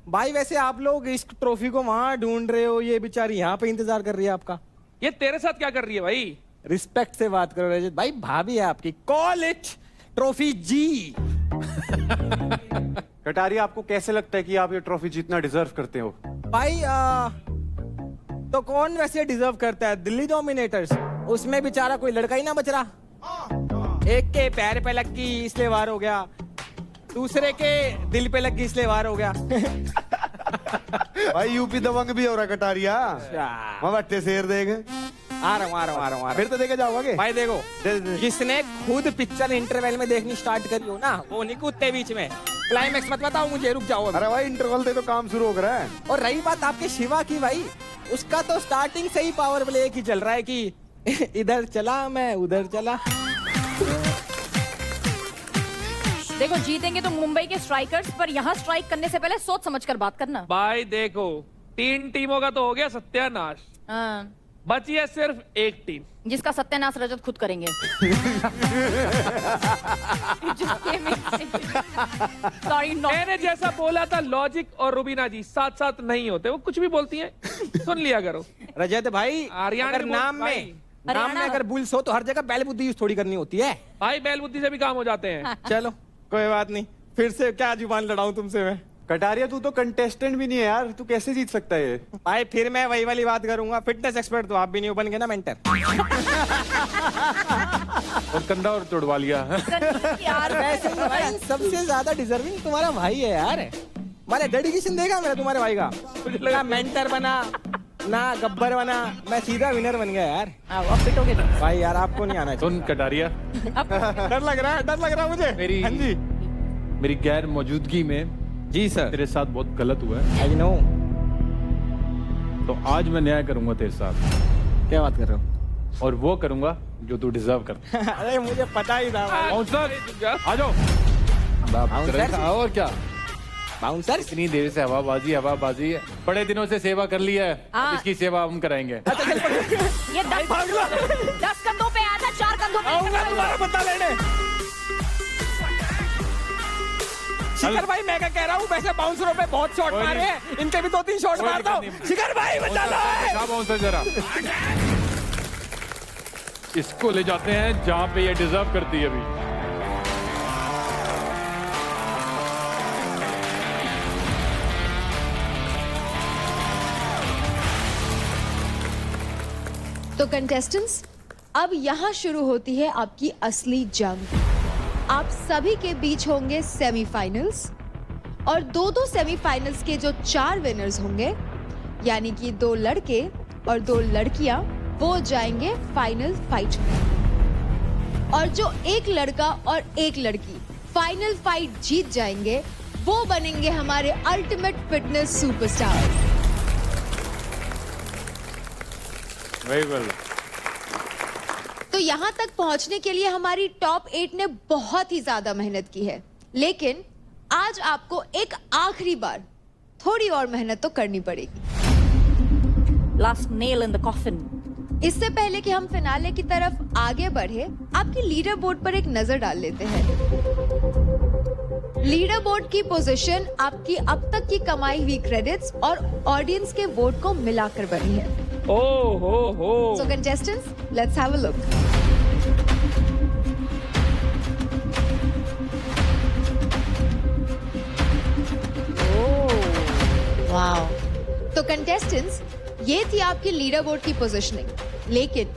भाई वैसे आप लोग इस ट्रॉफी को वहां ढूंढ रहे हो, ये बेचारी यहाँ पे इंतजार कर रही है आपका। ये तेरे साथ क्या कर रही है भाई? रिस्पेक्ट से बात करो रजत भाई, भाभी है आपकी। कॉल इट ट्रॉफी जी। कटारिया, आपको कैसे लगता है कि आप ये ट्रॉफी जीतना डिजर्व करते हो? भाई तो कौन वैसे डिजर्व करता है? दिल्ली डोमिनेटर्स, उसमें बेचारा कोई लड़का ही ना बच रहा। एक के पैर पे लग गई इसलिए वार हो गया, दूसरे के दिल पे लग गई इसलिए वार हो गया। भाई यूपी दबंग भी हो रहा कटारिया। मैं बट्टे शेर देख आ रहा हूँ। फिर तो देखे जाओगे भाई देखो, जिसने खुद पिक्चर इंटरवल में देखनी स्टार्ट करी हो ना, वो नहीं कूदते बीच में। क्लाइमेक्स मत बताओ मुझे, रुक जाओ अभी। अरे भाई इंटरवल से तो काम शुरू हो रहा है। और रही बात आपके शिवा की, भाई उसका तो स्टार्टिंग से ही पावर प्ले एक ही चल रहा है कि इधर चला मैं उधर चला। देखो जीतेंगे तो मुंबई के स्ट्राइकर्स, पर यहाँ स्ट्राइक करने से पहले सोच समझकर बात करना। भाई देखो, 3 टीमों का तो हो गया सत्यानाश, हाँ। बची है सिर्फ एक टीम, जिसका सत्यानाश रजत खुद करेंगे। सॉरी, मैंने जैसा बोला था, लॉजिक और रुबीना जी साथ साथ नहीं होते, वो कुछ भी बोलती हैं। सुन लिया करो। रजत भाई, आर्यन अगर ने नाम में अगर बुल्स हो तो हर जगह बैल बुद्धि यूज थोड़ी करनी होती है। भाई बैल बुद्धि से भी काम हो जाते हैं। चलो कोई बात नहीं, फिर से क्या जुबान लड़ाऊं तुमसे मैं। कटारिया, तू तो कंटेस्टेंट भी नहीं है यार, तू कैसे जीत सकता है ये? भाई फिर मैं वही वाली बात करूंगा, फिटनेस एक्सपर्ट तो आप भी नहीं बन गए ना मेंटर। और कंधा और तोड़वा लिया। यार वैसे तो भाई सबसे ज्यादा डिजर्विंग तुम्हारा भाई है यार। मैंने डेडिकेशन देखा मेरा तुम्हारे भाई का, ना मेंटर बना ना गब्बर बना, मैं सीधा विनर बन गया यार। अब फिट हो गए तुम। भाई यार आपको नहीं आना सुन कटारिया, डर लग रहा है मुझे। मेरी हाँ जी मेरी गैर मौजूदगी में जी सर। तेरे साथ बहुत गलत हुआ है, आई नो। तो आज मैं न्याय करूंगा तेरे साथ, क्या बात कर रहे हो? और वो करूंगा जो तू डिजर्व करता है। अरे मुझे पता ही था भाई। बाउंसर आ जाओ। बाउंसर? और क्या, बाउंसर इतनी देर से हवाबाजी है, बड़े दिनों से सेवा कर ली है, अब इसकी सेवा हम कराएंगे। ये 10 कंधों पे आया था, 4 कंधों पे तुम्हारा बता लेने। शिखर भाई मैं क्या कह रहा हूँ, वैसे बाउंसरों पे बहुत शॉट मारे हैं, इनके भी 2-3 शॉट मार दो। शिखर भाई बचा लो। बाउंसर जरा इसको ले जाते हैं जहाँ पे ये डिजर्व करती है अभी। तो कंटेस्टेंट्स, अब यहाँ शुरू होती है आपकी असली जंग। आप सभी के बीच होंगे सेमीफाइनल्स, और दो सेमीफाइनल्स के जो 4 विनर्स होंगे, यानी कि 2 लड़के और 2 लड़कियां, वो जाएंगे फाइनल फाइट में। और जो एक लड़का और एक लड़की फाइनल फाइट जीत जाएंगे, वो बनेंगे हमारे ultimate fitness superstar. Very well. तो यहाँ तक पहुंचने के लिए हमारी टॉप 8 ने बहुत ही ज्यादा मेहनत की है, लेकिन आज आपको एक आखिरी बार थोड़ी और मेहनत तो करनी पड़ेगी। Last nail in the coffin. इससे पहले कि हम फिनाले की तरफ आगे बढ़े, आपकी लीडर बोर्ड पर एक नजर डाल लेते हैं। लीडर बोर्ड की पोजीशन आपकी अब तक की कमाई हुई क्रेडिट्स और ऑडियंस के वोट को मिलाकर बनी है। ओ हो। So contestants, let's have a look. Wow. तो कंटेस्टेंट्स, ये थी आपकी लीडर बोर्ड की पोजीशनिंग, लेकिन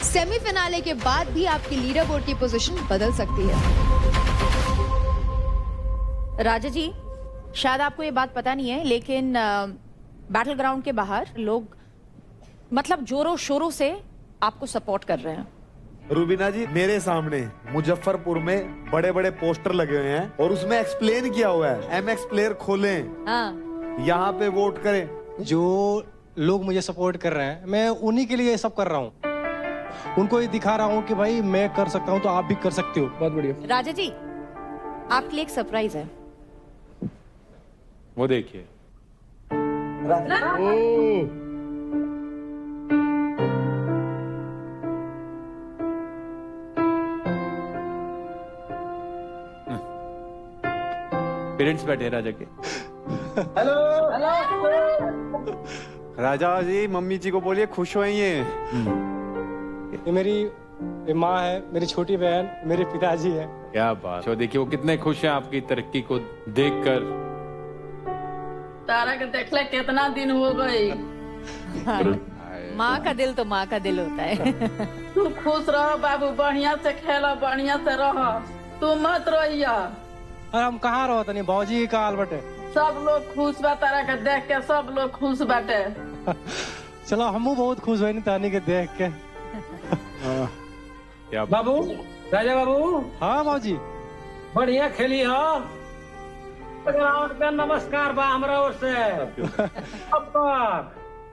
सेमीफिनाले के बाद भी आपकी लीडर बोर्ड की पोजीशन बदल सकती है। राजा जी, शायद आपको ये बात पता नहीं है, लेकिन बैटल ग्राउंड के बाहर लोग मतलब जोरों शोरों से आपको सपोर्ट कर रहे हैं। रूबीना जी, मेरे सामने मुजफ्फरपुर में बड़े बड़े पोस्टर लगे हुए हैं और उसमें एक्सप्लेन किया हुआ है, MX प्लेयर खोलें, हाँ। यहाँ पे वोट करें। जो लोग मुझे सपोर्ट कर रहे हैं, मैं उन्हीं के लिए ये सब कर रहा हूँ। उनको ये दिखा रहा हूँ कि भाई मैं कर सकता हूँ तो आप भी कर सकते हो। बहुत बढ़िया। राजा जी, आपके लिए एक सरप्राइज है। वो देखिए। पेरेंट्स बैठे राजा के। राजा जी मम्मी जी को बोलिए खुश हो ये। ये मेरी माँ है, मेरी छोटी बहन, मेरे पिताजी है। क्या बात। तो देखिए वो कितने खुश हैं आपकी तरक्की को देखकर। तारा के देखले कितना दिन हो गई। माँ का दिल तो माँ का दिल होता है। तू खुश रहो बाबू, बढ़िया से खेला, बढ़िया से रहो, तू मत रोइया। और हम कहाँ रहो तनी बाबूजी का हाल बटे। सब लोग खुश बा तारा के देख के, सब लोग खुश बाटे। चलो हमू बहुत खुश हुए नहीं तानी के देख के। क्या बाबू, राजा बाबू, हाँ बाबूजी बढ़िया खेली हो। ग्राउंड पे नमस्कार बा हमरा ओर से।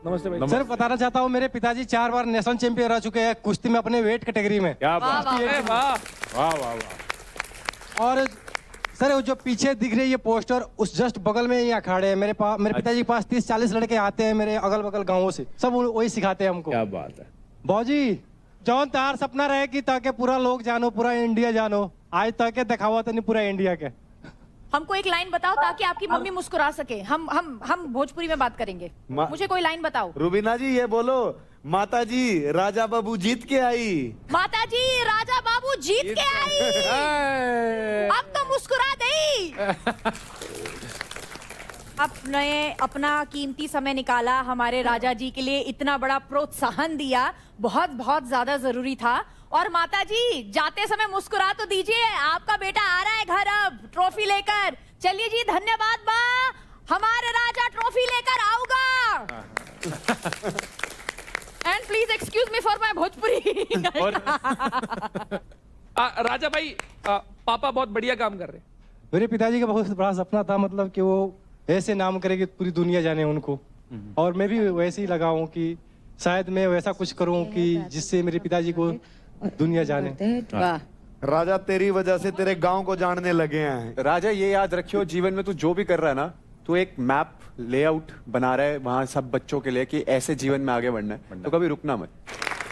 नमस्ते भाई। सर बताना चाहता हूँ मेरे पिताजी 4 बार नेशनल चैंपियन रह चुके हैं कुश्ती में अपने वेट कैटेगरी में। क्या बात। अरे वाह। वाह वाह वाह। और सर वो जो पीछे दिख रही है पोस्टर, उस जस्ट बगल में ही अखाड़े हैं। मेरे पिताजी के पास 30-40 लड़के आते हैं मेरे अगल बगल गाँवों से, सब वही सिखाते हैं हमको। क्या बात है। बाबूजी जौन तार सपना रहे कि ताकि पूरा लोग जानो, पूरा इंडिया जानो, आज ताकि दिखावा तो नहीं पूरा इंडिया के। हमको एक लाइन बताओ ताकि आपकी मम्मी मुस्कुरा सके। हम भोजपुरी में बात करेंगे। मुझे कोई लाइन बताओ। रुबीना जी ये बोलो, माता जी राजा बाबू जीत के आई। माता जी राजा बाबू जीत के आई। अब तो मुस्कुरा गई। अपना कीमती समय निकाला, हमारे राजा जी के लिए इतना बड़ा प्रोत्साहन दिया, बहुत बहुत ज्यादा जरूरी था। और माता जी जाते समय मुस्कुरा तो दीजिए, आपका बेटा आ रहा है घर अब ट्रॉफी लेकर। चलिए जी, धन्यवाद बा, हमारे राजा ट्रॉफी लेकर आऊगा। And please excuse me for my Bhojpuri. Raja भाई, पापा बहुत बढ़िया काम कर रहे हैं। मेरे पिताजी का बहुत बड़ा सपना था, मतलब कि वो ऐसे नाम करे कि पूरी दुनिया जाने उनको। और मैं भी वैसे ही लगा हूँ कि शायद मैं वैसा कुछ करूँ कि जिससे मेरे पिताजी को दुनिया जाने। राजा तेरी वजह से तेरे गांव को जानने लगे हैं। राजा ये याद रखियो, जीवन में तू जो भी कर रहा है ना, तू एक मैप लेआउट बना रहा है वहाँ सब बच्चों के लिए कि ऐसे जीवन में आगे बढ़ना है, तो कभी रुकना मत।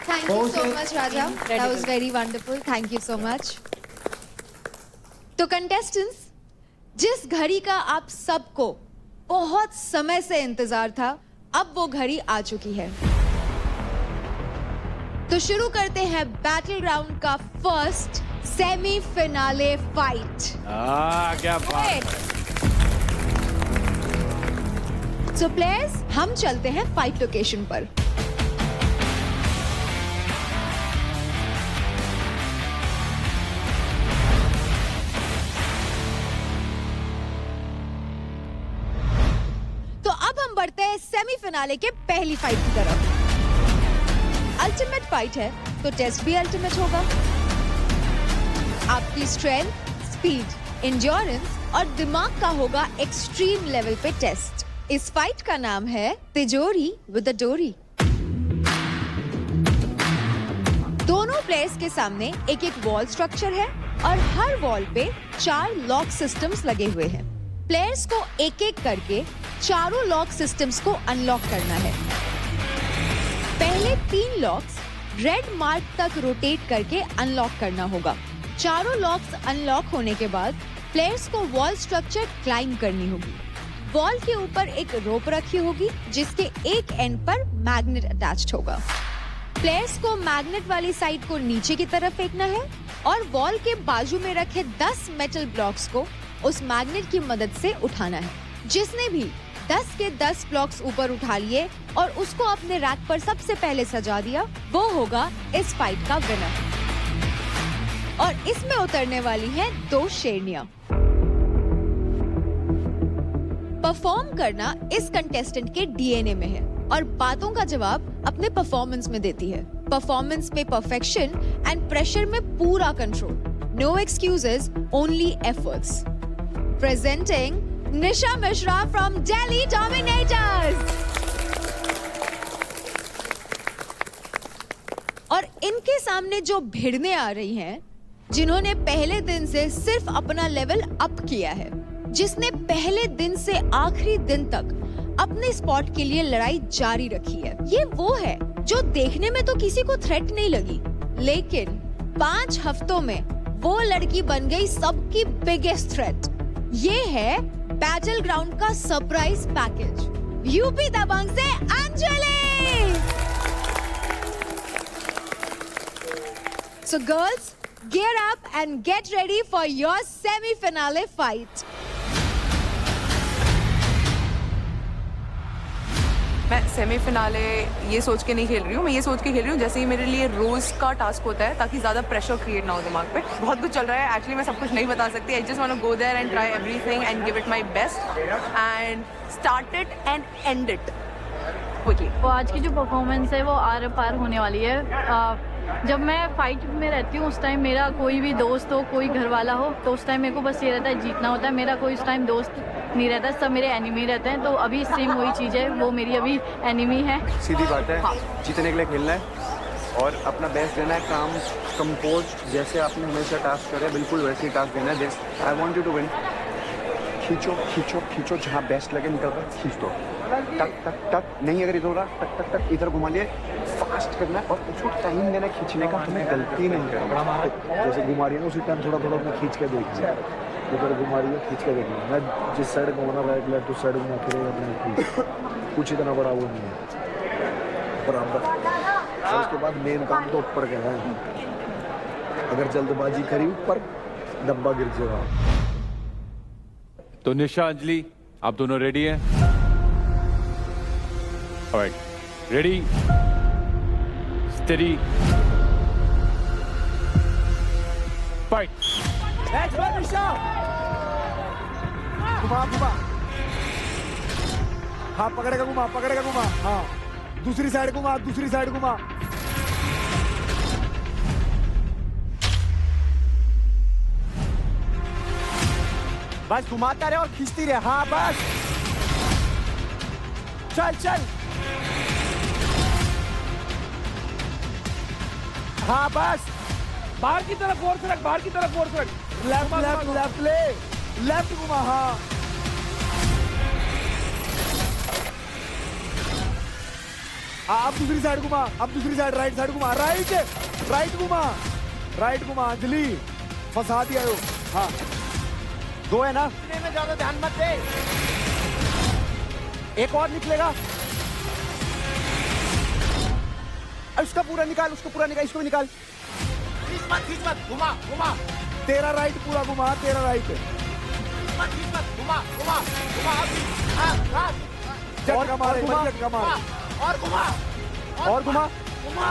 Thank you so much Raja, that was very wonderful, thank you so much. तो कंटेस्टेंट्स, जिस घड़ी का आप सबको बहुत समय से इंतजार था, अब वो घड़ी आ चुकी है। तो शुरू करते हैं बैटल ग्राउंड का फर्स्ट सेमीफिनाले फाइट। क्या बात। सो प्लेयर्स, हम चलते हैं फाइट लोकेशन पर। तो अब हम बढ़ते हैं सेमीफिनाले के पहली फाइट की तरफ। अल्टीमेट फाइट है तो टेस्ट भी अल्टीमेट होगा। आपकी स्ट्रेंथ, स्पीड, एंड्योरेंस और दिमाग का होगा एक्सट्रीम लेवल पे टेस्ट। इस फाइट का नाम है तिजोरी विद अ डोरी। दोनों प्लेयर्स के सामने एक एक वॉल स्ट्रक्चर है और हर वॉल पे 4 लॉक सिस्टम्स लगे हुए हैं। प्लेयर्स को एक एक करके चारों लॉक सिस्टम्स को अनलॉक करना है। पहले 3 लॉक्स रेड मार्क तक रोटेट करके अनलॉक करना होगा। चारों लॉक्स अनलॉक होने के बाद प्लेयर्स को वॉल स्ट्रक्चर क्लाइंब करनी होगी। वॉल के ऊपर एक रोप रखी होगी जिसके एक एंड पर मैग्नेट अटैच्ड होगा। प्लेयर्स को मैग्नेट वाली साइड को नीचे की तरफ फेंकना है और वॉल के बाजू में रखे 10 मेटल ब्लॉक्स को उस मैग्नेट की मदद से उठाना है। जिसने भी 10 के 10 ब्लॉक्स ऊपर उठा लिए और उसको अपने रैक पर सबसे पहले सजा दिया, वो होगा इस फाइट का विनर। और इसमें उतरने वाली हैं 2 शेरनियां। परफॉर्म करना इस कंटेस्टेंट के डीएनए में है और बातों का जवाब अपने परफॉर्मेंस में देती है। परफॉर्मेंस में परफेक्शन एंड प्रेशर में पूरा control. No excuses, only efforts. Presenting Nisha Mishra from Delhi Dominators. और इनके सामने जो भिड़ने आ रही हैं, जिन्होंने पहले दिन से सिर्फ अपना लेवल अप किया है, जिसने पहले दिन से आखिरी दिन तक अपने स्पॉट के लिए लड़ाई जारी रखी है। ये वो है जो देखने में तो किसी को थ्रेट नहीं लगी, लेकिन 5 हफ्तों में वो लड़की बन गई सबकी बिगेस्ट थ्रेट। ये है बैटल ग्राउंड का सरप्राइज पैकेज। यूपी दबंग से Anjali. So girls, gear up and get ready for your semi-finale fight. मैं सेमीफिनाले ये सोच के नहीं खेल रही हूँ, मैं ये सोच के खेल रही हूँ जैसे ही मेरे लिए रोज का टास्क होता है, ताकि ज़्यादा प्रेशर क्रिएट ना हो दिमाग पे। बहुत कुछ चल रहा है एक्चुअली, मैं सब कुछ नहीं बता सकती। I just want to go there and try everything and give it my best and start it and end it quickly. वो आज की जो परफॉर्मेंस है वो आर पार होने वाली है। जब मैं फाइट में रहती हूँ उस टाइम मेरा कोई भी दोस्त हो, कोई घर वाला हो, तो उस टाइम मेरे को बस ये रहता है जीतना होता है। मेरा कोई उस टाइम दोस्त नहीं रहता, सब मेरे एनिमी रहते हैं। तो अभी सेम वही चीज़ है, वो मेरी अभी एनिमी है। सीधी बात है, हाँ। जीतने के लिए खेलना है और अपना बेस्ट देना है, काम कंपोज जैसे आपने हमेशा टास्क करे बिल्कुल वैसे ही टास्क देना है। I want you to win. खींचो खींचो खींचो, जहाँ बेस्ट लगे निकल कर खींच दो। टक टक टक, नहीं अगर इधर हो रहा टक टक टक इधर घुमा लिए, फास्ट करना है और उसको टाइम देना खींचने का, तुम्हें गलती नहीं करना। जैसे घुमा रही है ना उसी टाइम थोड़ा थोड़ा अपना खींच के देखिए, इधर घुमा रही है खींच के देखिए। मैं जिस साइड घुमाना राइट लेफ्ट उस साइड घुमा फिर अपना कुछ इतना बड़ा वो नहीं है, बराबर। और उसके बाद मेन काम तो ऊपर का है, अगर जल्दबाजी करी ऊपर डब्बा गिर जाएगा। तो निशा, अंजलि, आप दोनों रेडी हैं? Alright, ready, steady, fight. Let's go Nisha. घुमा घुमा, हाँ पकड़ेगा घुमा, पकड़ेगा घुमा, हाँ दूसरी साइड घुमा, दूसरी साइड घुमा। बस घुमाता रहे और खींचती रहे। हाँ बस, चल चल। हाँ बस, बाहर की तरफ फोर्स रख, बाहर की तरफ फोर्स रख। लेफ्ट लेफ्ट लेफ्ट ले, लेफ्ट घुमा, हाँ अब दूसरी साइड घुमा, अब दूसरी साइड राइट साइड घुमा, राइट राइट घुमा, राइट घुमा। अंजलि फंसा दिया हो, हाँ दो है ना, में ज्यादा ध्यान मत दे। एक और निकलेगा, उसका पूरा निकाल, उसको पूरा निकाल, इसको भी निकाल। खींच मत, घुमा घुमा। तेरा राइट पूरा घुमा, तेरा राइट। खींच मत, घुमा घुमा घुमा। झटका मार, झटका मार और घुमा और घुमा। घुमा।